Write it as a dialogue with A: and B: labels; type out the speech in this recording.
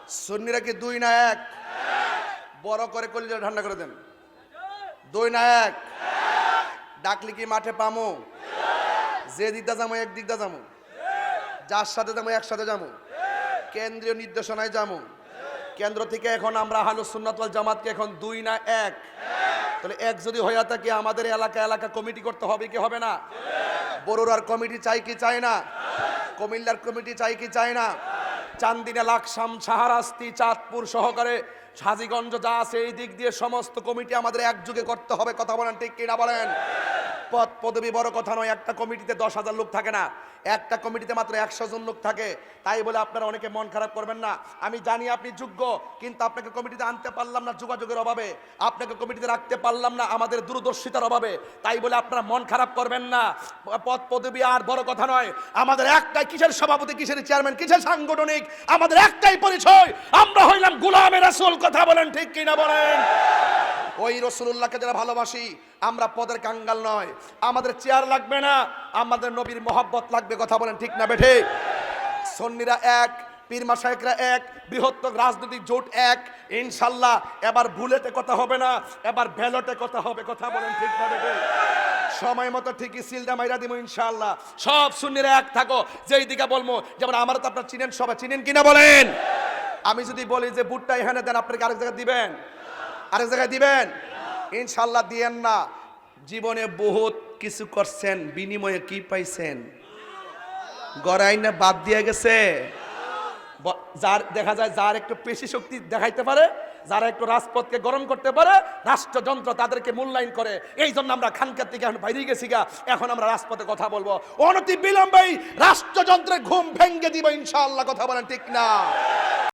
A: সুন্নিরা কি দুই না এক? বড় করে কলিজা ঠান্ডা করে দেন। দুই না এক? ডাকলি কি মাঠে পামো? যে দিকটা যাবো এক দিকটা যাবো, যার সাথে যাবো একসাথে যাবো, কেন্দ্রীয় নির্দেশনায় যাবো। কেন্দ্র থেকে এখন আমরা আহলুস সুন্নাত ওয়াল জামাতকে এখন দুই না এক? তাহলে এক যদি হয়ে থাকে আমাদের এলাকা এলাকা কমিটি করতে হবে কি হবে না? বড়ুরার কমিটি চাই কি চাই না? কুমিল্লার কমিটি চাই কি চাই না? চান্দিনা, লাকসাম, শাহরাস্তি, চাঁদপুর সহকারে হাজীগঞ্জ যা আছে এই দিক দিয়ে সমস্ত কমিটি আমাদের একযোগে করতে হবে। কথা বলেন ঠিক কিনা বলেন? পদ পদবি বড় কথা নয়। একটা কমিটিতে 10,000 লোক থাকে না, একটা কমিটিতে মাত্র 100 জন লোক থাকে। তাই বলে আপনারা অনেকে মন খারাপ করবেন না। আমি জানি আপনি যোগ্য, কিন্তু আপনাকে কমিটিতে আনতে পারলাম না যোগাযোগের অভাবে, আপনাকে কমিটিতে রাখতে পারলাম না আমাদের দূরদর্শিতার অভাবে। তাই বলে আপনারা মন খারাপ করবেন না। পদ পদবি আর বড় কথা নয়। আমাদের একটাই, কিসের সভাপতি, কিসের চেয়ারম্যান, কিসের সাংগঠনিক, আমাদের একটাই পরিচয়, আমরা হইলাম গোলামে রাসূল। কথা বলেন ঠিক কিনা বলেন? ওই রাসূলুল্লাহকে যারা ভালোবাসি আমরা পদের কাঙ্গাল নয়। আমাদের চেয়ার লাগবে না, আমাদের নবীর মহব্বত লাগবে। কথা বলেন ঠিক না বেঠে? সুন্নিরা এক, পীর মাশায়েখরা এক, বৃহত্তর রাজনৈতিক জোট এক। ইনশাআল্লাহ এবার বুলেটে কথা হবে না, এবার ব্যালটে কথা হবে। কথা বলেন ঠিক না বেঠে? সময় মতো ঠিকই সিলটা মাইরা দিব ইনশাআল্লাহ। সব সুন্নিরা এক থাকো। যেই দিকে বলবো, যেমন আমার তো আপনারা চিনেন, সবাই চিনেন কিনা বলেন? আমি যদি বলি যে বুটটা এখানে দেন, আপনাকে আরেক জায়গায় দিবেন? আরেক জায়গায় দিবেন? ইনশাআল্লাহ দিয়েন না। জীবনে বহুত কিছু করছেন, বিনিময়ে কি পাইছেন? গড়াই না বাদ দিয়ে গেছে। যার দেখা যায়, যার একটু পেশি শক্তি দেখাইতে পারে, যারা একটু রাজপথকে গরম করতে পারে, রাষ্ট্রযন্ত্র তাদেরকে মূল্যায়ন করে। এই জন্য আমরা খানকার থেকে এখন বাইরে গেছি গা, এখন আমরা রাজপথে কথা বলবো। অনতি বিলম্বেই রাষ্ট্রযন্ত্রের ঘুম ভেঙ্গে দিব ইনশাআল্লাহ। কথা বলেন ঠিক না?